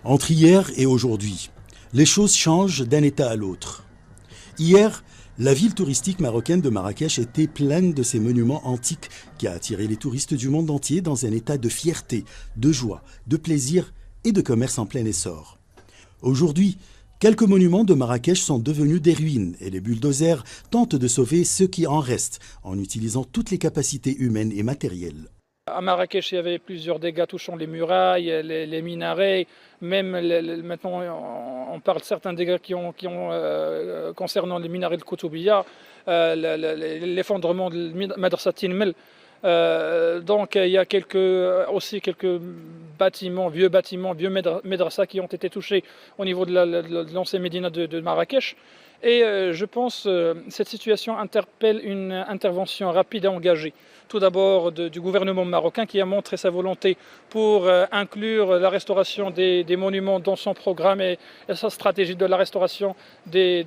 Entre hier et aujourd'hui, les choses changent d'un état à l'autre. Hier, la ville touristique marocaine de Marrakech était pleine de ces monuments antiques qui a attiré les touristes du monde entier dans un état de fierté, de joie, de plaisir et de commerce en plein essor. Aujourd'hui, quelques monuments de Marrakech sont devenus des ruines et les bulldozers tentent de sauver ce qui en reste en utilisant toutes les capacités humaines et matérielles. À Marrakech, il y avait plusieurs dégâts touchant les murailles, les minarets, même maintenant on parle de certains dégâts concernant les minarets de Koutoubia, l'effondrement de Madrasa Tinmel. Donc il y a aussi quelques bâtiments, vieux madrasa qui ont été touchés au niveau de l'ancien Médina de Marrakech. Et je pense que cette situation interpelle une intervention rapide et engagée. Tout d'abord du gouvernement marocain qui a montré sa volonté pour inclure la restauration des monuments dans son programme et sa stratégie de la restauration que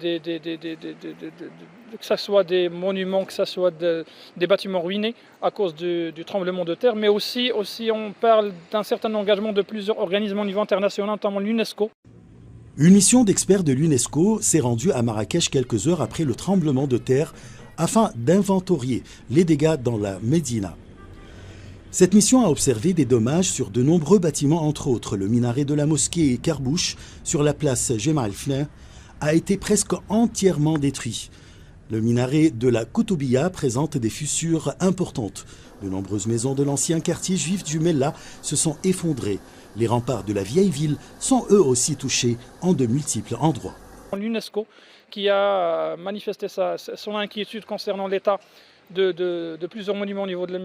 ce soit des monuments, que ce soit des bâtiments ruinés à cause du tremblement de terre. Mais aussi on parle d'un certain engagement de plusieurs organismes au niveau international, notamment l'UNESCO. Une mission d'experts de l'UNESCO s'est rendue à Marrakech quelques heures après le tremblement de terre afin d'inventorier les dégâts dans la Médina. Cette mission a observé des dommages sur de nombreux bâtiments, entre autres le minaret de la mosquée Karbouch sur la place Jemaa el-Fna a été presque entièrement détruit. Le minaret de la Koutoubia présente des fissures importantes. De nombreuses maisons de l'ancien quartier juif du Mella se sont effondrées. Les remparts de la vieille ville sont eux aussi touchés en de multiples endroits. L'UNESCO qui a manifesté son inquiétude concernant l'état de plusieurs monuments au niveau de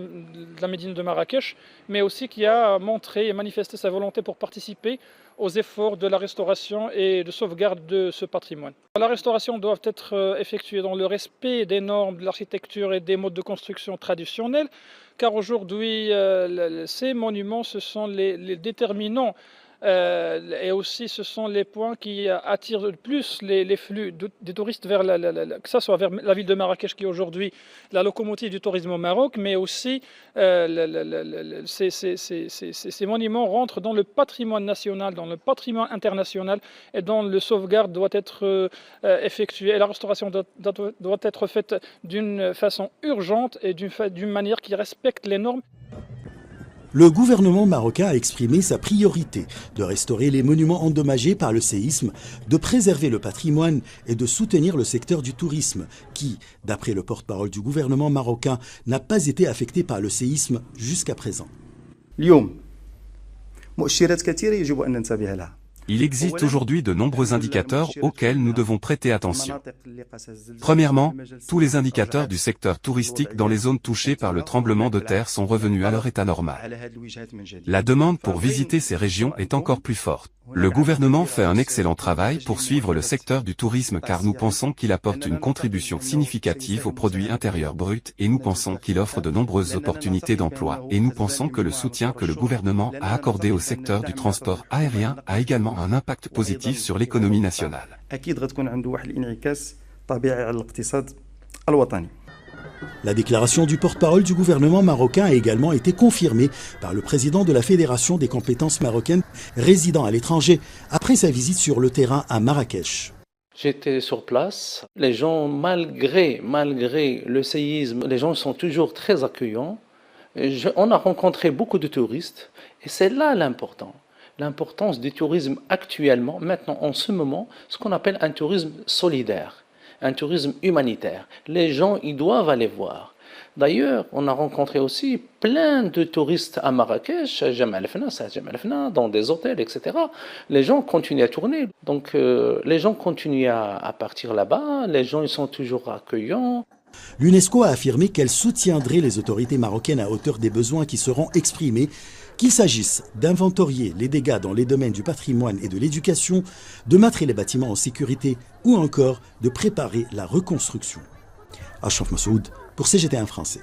la Médine de Marrakech, mais aussi qui a montré et manifesté sa volonté pour participer aux efforts de la restauration et de sauvegarde de ce patrimoine. La restauration doit être effectuée dans le respect des normes de l'architecture et des modes de construction traditionnels, car aujourd'hui, ces monuments, ce sont les déterminants et aussi ce sont les points qui attirent le plus les flux des touristes vers que ce soit vers la ville de Marrakech qui est aujourd'hui la locomotive du tourisme au Maroc, mais aussi ces monuments rentrent dans le patrimoine national, dans le patrimoine international et dont le sauvegarde doit être effectuée et la restauration doit être faite d'une façon urgente et d'une manière qui respecte les normes. Le gouvernement marocain a exprimé sa priorité de restaurer les monuments endommagés par le séisme, de préserver le patrimoine et de soutenir le secteur du tourisme qui, d'après le porte-parole du gouvernement marocain, n'a pas été affecté par le séisme jusqu'à présent. Il existe aujourd'hui de nombreux indicateurs auxquels nous devons prêter attention. Premièrement, tous les indicateurs du secteur touristique dans les zones touchées par le tremblement de terre sont revenus à leur état normal. La demande pour visiter ces régions est encore plus forte. Le gouvernement fait un excellent travail pour suivre le secteur du tourisme car nous pensons qu'il apporte une contribution significative au produit intérieur brut et nous pensons qu'il offre de nombreuses opportunités d'emploi et nous pensons que le soutien que le gouvernement a accordé au secteur du transport aérien a également un impact positif sur l'économie nationale. La déclaration du porte-parole du gouvernement marocain a également été confirmée par le président de la Fédération des compétences marocaines résidant à l'étranger après sa visite sur le terrain à Marrakech. J'étais sur place, les gens malgré le séisme, les gens sont toujours très accueillants. On a rencontré beaucoup de touristes et c'est là l'importance du tourisme actuellement, maintenant en ce moment, ce qu'on appelle un tourisme solidaire. Un tourisme humanitaire. Les gens, ils doivent aller voir. D'ailleurs, on a rencontré aussi plein de touristes à Marrakech, à Jemaa el-Fna, dans des hôtels, etc. Les gens continuent à tourner. Donc, les gens continuent à partir là-bas. Les gens, ils sont toujours accueillants. L'UNESCO a affirmé qu'elle soutiendrait les autorités marocaines à hauteur des besoins qui seront exprimés, qu'il s'agisse d'inventorier les dégâts dans les domaines du patrimoine et de l'éducation, de mettre les bâtiments en sécurité ou encore de préparer la reconstruction. Achraf Massoud pour CGT1 français.